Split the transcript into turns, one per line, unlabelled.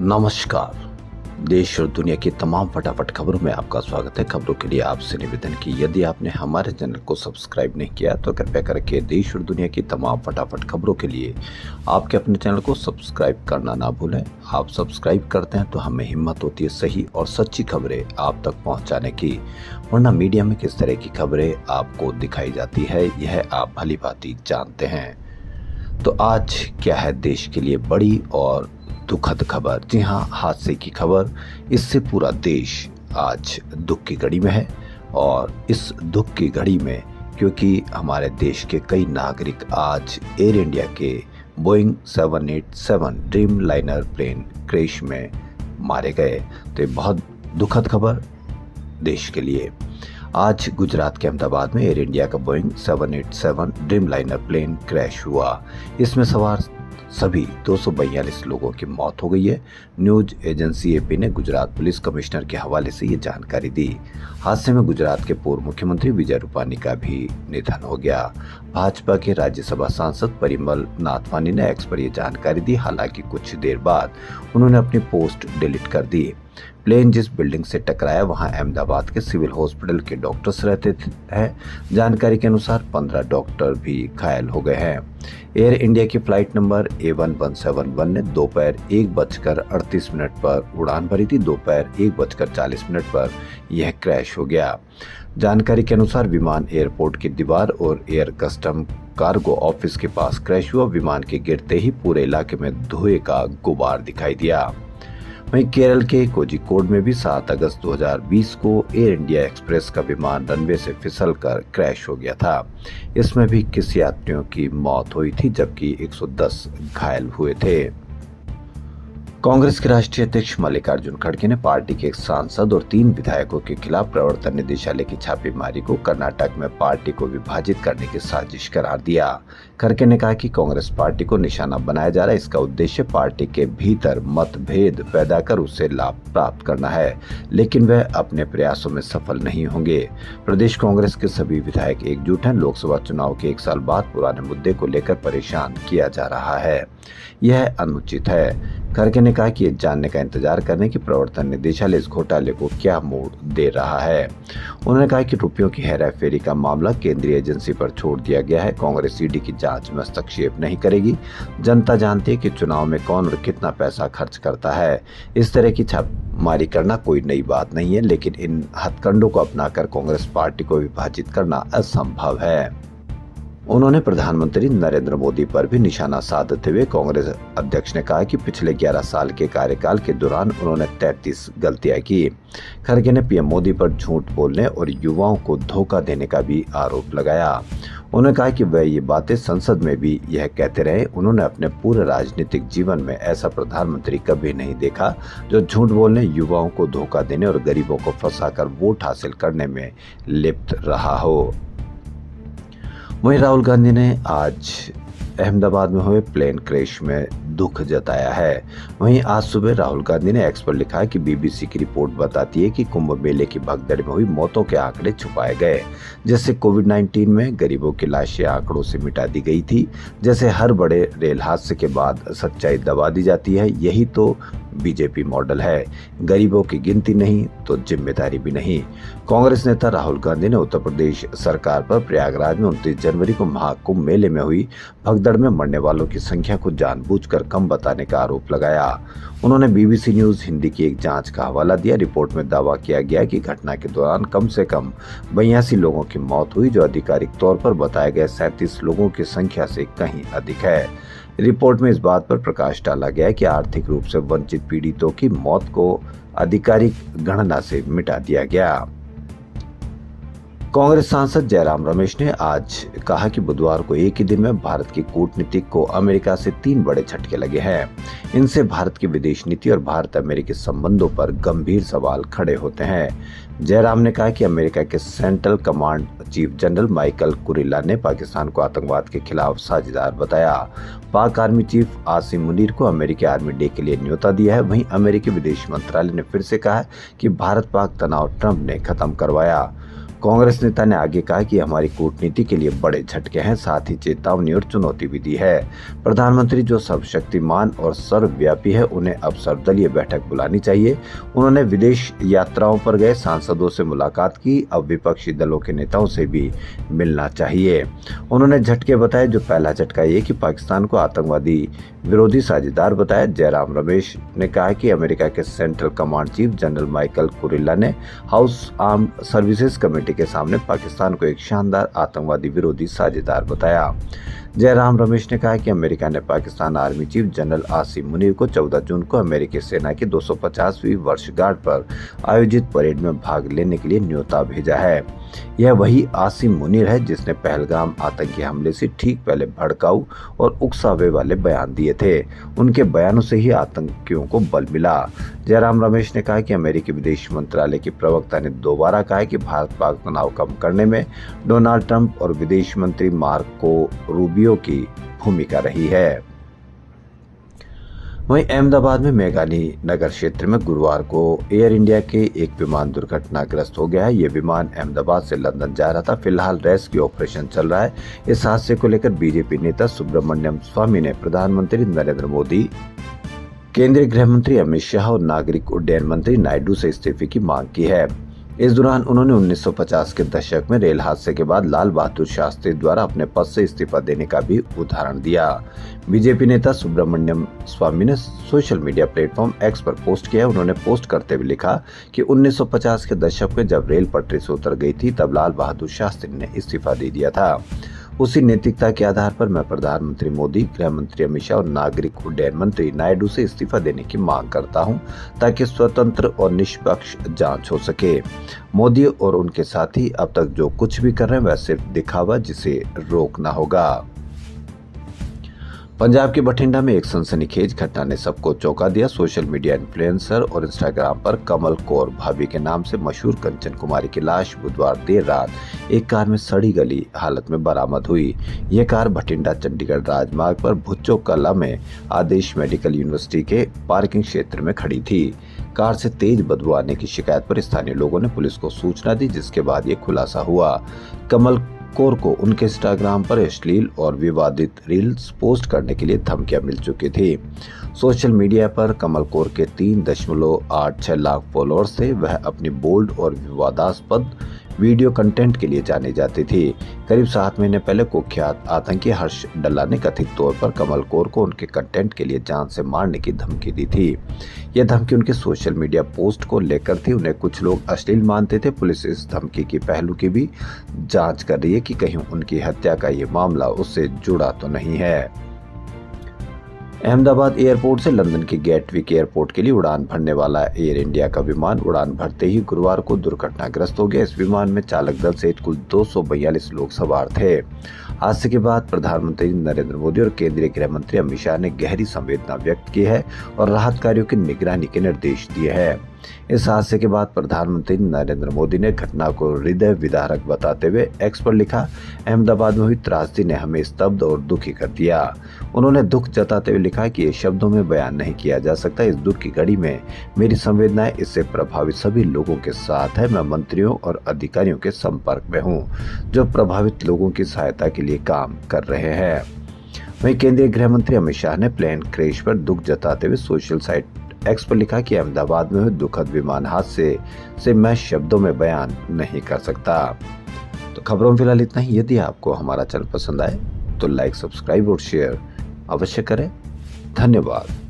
नमस्कार। देश और दुनिया की तमाम फटाफट खबरों में आपका स्वागत है। खबरों के लिए आपसे निवेदन कि यदि आपने हमारे चैनल को सब्सक्राइब नहीं किया तो कृपया करके देश और दुनिया की तमाम फटाफट खबरों के लिए आपके अपने चैनल को सब्सक्राइब करना ना भूलें। आप सब्सक्राइब करते हैं तो हमें हिम्मत होती है सही और सच्ची खबरें आप तक पहुँचाने की, वरना मीडिया में किस तरह की खबरें आपको दिखाई जाती है यह आप भली भांति जानते हैं। तो आज क्या है देश के लिए बड़ी और दुखद खबर। जी हाँ, हादसे की खबर। इससे पूरा देश आज दुख की घड़ी में है और इस दुख की घड़ी में क्योंकि हमारे देश के कई नागरिक आज एयर इंडिया के Boeing 787 Dreamliner plane crash में मारे गए। तो ये बहुत दुखद खबर देश के लिए। आज गुजरात के अहमदाबाद में एयर इंडिया का Boeing 787 Dreamliner plane crash हुआ। इसमें सवार सभी 242 लोगों की मौत हो गई है। न्यूज एजेंसी एपी ने गुजरात पुलिस कमिश्नर के हवाले से ये जानकारी दी। हादसे में गुजरात के पूर्व मुख्यमंत्री विजय रूपानी का भी निधन हो गया। भाजपा के राज्यसभा सांसद परिमल नाथवानी ने एक्स पर यह जानकारी दी। हालांकि कुछ देर बाद उन्होंने अपनी पोस्ट डिलीट कर दी। प्लेन जिस बिल्डिंग से टकराया वहां अहमदाबाद के सिविल हॉस्पिटल के डॉक्टर्स रहते हैं। जानकारी के अनुसार 15 डॉक्टर भी घायल हो गए हैं। एयर इंडिया की फ्लाइट नंबर A1171 ने दोपहर 1:38 पर उड़ान भरी थी। दोपहर 1:40 पर यह क्रैश हो गया। जानकारी के अनुसार विमान एयरपोर्ट की दीवार और एयर कस्टम कार्गो ऑफिस के पास क्रैश हुआ। विमान के गिरते ही पूरे इलाके में धुएं का गुबार दिखाई दिया। वहीं केरल के कोझिकोड में भी 7 अगस्त 2020 को एयर इंडिया एक्सप्रेस का विमान रनवे से फिसलकर क्रैश हो गया था। इसमें भी 21 यात्रियों की मौत हुई थी जबकि 110 घायल हुए थे। कांग्रेस के राष्ट्रीय अध्यक्ष मल्लिकार्जुन खड़गे ने पार्टी के एक सांसद और 3 विधायकों के खिलाफ प्रवर्तन निदेशालय की छापेमारी को कर्नाटक में पार्टी को विभाजित करने की साजिश करार दिया। खड़गे ने कहा कि कांग्रेस पार्टी को निशाना बनाया जा रहा है। इसका उद्देश्य पार्टी के भीतर मतभेद पैदा कर उससे लाभ प्राप्त करना है, लेकिन वह अपने प्रयासों में सफल नहीं होंगे। प्रदेश कांग्रेस के सभी विधायक एकजुट हैं। लोकसभा चुनाव के 1 साल बाद पुराने मुद्दे को लेकर परेशान किया जा रहा है, यह अनुचित है। खड़गे ने कहा कि ये जानने का इंतजार करने की प्रवर्तन निदेशालय इस घोटाले को क्या मोड़ दे रहा है। उन्होंने कहा कि रुपयों की हेराफेरी का मामला केंद्रीय एजेंसी पर छोड़ दिया गया है। कांग्रेस ईडी की जांच में हस्तक्षेप नहीं करेगी। जनता जानती है कि चुनाव में कौन और कितना पैसा खर्च करता है। इस तरह की छापेमारी करना कोई नई बात नहीं है, लेकिन इन हथकंडों को अपनाकर कांग्रेस पार्टी को विभाजित करना असंभव है। उन्होंने प्रधानमंत्री नरेंद्र मोदी पर भी निशाना साधते हुए कांग्रेस अध्यक्ष ने कहा कि पिछले 11 साल के कार्यकाल के दौरान उन्होंने 33 गलतियां की। खड़गे ने पीएम मोदी पर झूठ बोलने और युवाओं को धोखा देने का भी आरोप लगाया। उन्होंने कहा कि वह ये बातें संसद में भी यह कहते रहे। उन्होंने अपने पूरे राजनीतिक जीवन में ऐसा प्रधानमंत्री कभी नहीं देखा जो झूठ बोलने, युवाओं को धोखा देने और गरीबों को फंसाकर वोट हासिल करने में लिप्त रहा हो। वहीं राहुल गांधी ने आज अहमदाबाद में हुए प्लेन क्रैश में दुख जताया है। वहीं आज सुबह राहुल गांधी ने एक्स पर लिखा कि बीबीसी की रिपोर्ट बताती है कि कुंभ मेले की भगदड़ में हुई मौतों के आंकड़े छुपाए गए। जैसे कोविड-19 में गरीबों की लाशें आंकड़ों से मिटा दी गई थी, जैसे हर बड़े रेल हादसे के बाद सच्चाई दबा दी जाती है। यही तो बीजेपी मॉडल है। गरीबों की गिनती नहीं तो जिम्मेदारी भी नहीं। कांग्रेस नेता राहुल गांधी ने उत्तर प्रदेश सरकार पर प्रयागराज में 29 जनवरी को महाकुंभ मेले में हुई भगदड़ में मरने वालों की संख्या को जानबूझकर कम बताने का आरोप लगाया। उन्होंने बीबीसी न्यूज हिंदी की एक जांच का हवाला दिया। रिपोर्ट में दावा किया गया कि घटना के दौरान कम से कम 82 लोगों की मौत हुई, जो आधिकारिक तौर पर बताए गए 37 लोगों की संख्या से कहीं अधिक है। रिपोर्ट में इस बात पर प्रकाश डाला गया कि आर्थिक रूप से वंचित पीड़ितों की मौत को आधिकारिक गणना से मिटा दिया गया। कांग्रेस सांसद जयराम रमेश ने आज कहा कि बुधवार को एक ही दिन में भारत की कूटनीति को अमेरिका से 3 बड़े झटके लगे हैं। इनसे भारत की विदेश नीति और भारत अमेरिकी संबंधों पर गंभीर सवाल खड़े होते हैं। जयराम ने कहा कि अमेरिका के central command chief general Michael Kurilla ने पाकिस्तान को आतंकवाद के खिलाफ साझेदार बताया। पाक आर्मी चीफ आसिम मुनीर को अमेरिकी आर्मी डे के लिए न्योता दिया है। वहीं अमेरिकी विदेश मंत्रालय ने फिर से कहा है कि भारत पाक तनाव ट्रंप ने खत्म करवाया। कांग्रेस नेता ने आगे कहा कि हमारी कूटनीति के लिए बड़े झटके हैं, साथ ही चेतावनी और चुनौती भी दी है। प्रधानमंत्री जो सर्वशक्तिमान और सर्वव्यापी है, उन्हें अब सर्वदलीय बैठक बुलानी चाहिए। उन्होंने विदेश यात्राओं पर गए सांसदों से मुलाकात की, अब विपक्षी दलों के नेताओं से भी मिलना चाहिए। उन्होंने झटके बताए, जो पहला झटका ये कि पाकिस्तान को आतंकवादी विरोधी साझेदार बताया। जयराम रमेश ने कहा कि अमेरिका के central command chief general Michael Kurilla ने हाउस आर्म्ड सर्विसेज कमेटी के सामने पाकिस्तान को एक शानदार आतंकवादी विरोधी साझेदार बताया। जयराम रमेश ने कहा कि अमेरिका ने Pakistan army chief general Asim Munir को 14 जून को अमेरिकी सेना की 250वीं वर्षगांठ पर आयोजित परेड में भाग लेने के लिए न्योता भेजा है। यह वही आसिम मुनीर है जिसने पहलगाम आतंकी हमले से ठीक पहले भड़काऊ और उकसावे वाले बयान दिए थे। उनके बयानों से ही आतंकियों को बल मिला। जयराम रमेश ने कहा कि अमेरिकी विदेश मंत्रालय के प्रवक्ता ने दोबारा कहा कि भारत पाक तनाव कम करने में डोनाल्ड ट्रंप और विदेश मंत्री मार्को रूबियो की भूमिका रही है। वहीं अहमदाबाद में मेघानी नगर क्षेत्र में गुरुवार को एयर इंडिया के एक विमान दुर्घटनाग्रस्त हो गया है। ये विमान अहमदाबाद से लंदन जा रहा था। फिलहाल रेस्क्यू ऑपरेशन चल रहा है। इस हादसे को लेकर बीजेपी नेता सुब्रमण्यम स्वामी ने प्रधानमंत्री नरेंद्र मोदी, केंद्रीय गृह मंत्री अमित शाह और नागरिक उड्डयन मंत्री नायडू से इस्तीफे की मांग की है। इस दौरान उन्होंने 1950 के दशक में रेल हादसे के बाद लाल बहादुर शास्त्री द्वारा अपने पद से इस्तीफा देने का भी उदाहरण दिया। बीजेपी नेता सुब्रमण्यम स्वामी ने सोशल मीडिया प्लेटफॉर्म एक्स पर पोस्ट किया। उन्होंने पोस्ट करते हुए लिखा कि 1950 के दशक में जब रेल पटरी से उतर गई थी, तब लाल बहादुर शास्त्री ने इस्तीफा दे दिया था। उसी नैतिकता के आधार पर मैं प्रधानमंत्री मोदी, गृह मंत्री अमित शाह और नागरिक उड्डयन मंत्री नायडू से इस्तीफा देने की मांग करता हूं, ताकि स्वतंत्र और निष्पक्ष जांच हो सके। मोदी और उनके साथी अब तक जो कुछ भी कर रहे हैं वह सिर्फ दिखावा, जिसे रोकना होगा। पंजाब के बठिंडा में एक सनसनीखेज घटना ने सबको चौंका दिया। सोशल मीडिया इन्फ्लुएंसर और इंस्टाग्राम पर कमल कौर भाभी के नाम से मशहूर कंचन कुमारी की लाश बुधवार देर रात एक कार में सड़ी गली हालत में बरामद हुई। यह कार बठिंडा चंडीगढ़ राजमार्ग पर भुच्चो कला में आदेश मेडिकल यूनिवर्सिटी के पार्किंग क्षेत्र में खड़ी थी। कार से तेज बदबू आने की शिकायत पर स्थानीय लोगों ने पुलिस को सूचना दी, जिसके बाद ये खुलासा हुआ। कमल कौर को उनके इंस्टाग्राम पर अश्लील और विवादित रील्स पोस्ट करने के लिए धमकियां मिल चुकी थी। सोशल मीडिया पर कमल कौर के 3.86 लाख फॉलोअर्स थे। वह अपनी बोल्ड और विवादास्पद वीडियो कंटेंट के लिए जानी जाती थी। करीब 7 महीने पहले कुख्यात आतंकी हर्ष डल्ला ने कथित तौर पर कमल कौर को उनके कंटेंट के लिए जान से मारने की धमकी दी थी। यह धमकी उनके सोशल मीडिया पोस्ट को लेकर थी। उन्हें कुछ लोग अश्लील मानते थे। पुलिस इस धमकी की पहलू की भी जांच कर रही है कि कहीं उनकी हत्या का ये मामला उससे जुड़ा तो नहीं है। अहमदाबाद एयरपोर्ट से लंदन के गेटविक एयरपोर्ट के लिए उड़ान भरने वाला एयर इंडिया का विमान उड़ान भरते ही गुरुवार को दुर्घटनाग्रस्त हो गया। इस विमान में चालक दल सहित कुल 242 लोग सवार थे। हादसे के बाद प्रधानमंत्री नरेंद्र मोदी और केंद्रीय गृह मंत्री अमित शाह ने गहरी संवेदना व्यक्त की है और राहत कार्यों की निगरानी के निर्देश दिए हैं। इस हादसे के बाद प्रधानमंत्री नरेंद्र मोदी ने घटना को हृदय विदारक बताते हुए एक्स पर लिखा, अहमदाबाद में हुई त्रासदी ने हमें स्तब्ध और दुखी कर दिया। उन्होंने दुख जताते हुए लिखा कि ये शब्दों में बयान नहीं किया जा सकता। इस दुख की घड़ी में मेरी संवेदनाएं इससे प्रभावित सभी लोगों के साथ है। मैं मंत्रियों और अधिकारियों के संपर्क में हूँ जो प्रभावित लोगों की सहायता के लिए काम कर रहे हैं। वहीं केंद्रीय गृह मंत्री अमित शाह ने प्लेन क्रैश पर दुख जताते हुए सोशल साइट एक्स पर लिखा कि अहमदाबाद में हुए दुखद विमान हादसे से मैं शब्दों में बयान नहीं कर सकता। तो खबरों में फिलहाल इतना ही। यदि आपको हमारा चैनल पसंद आए तो लाइक, सब्सक्राइब और शेयर अवश्य करें। धन्यवाद।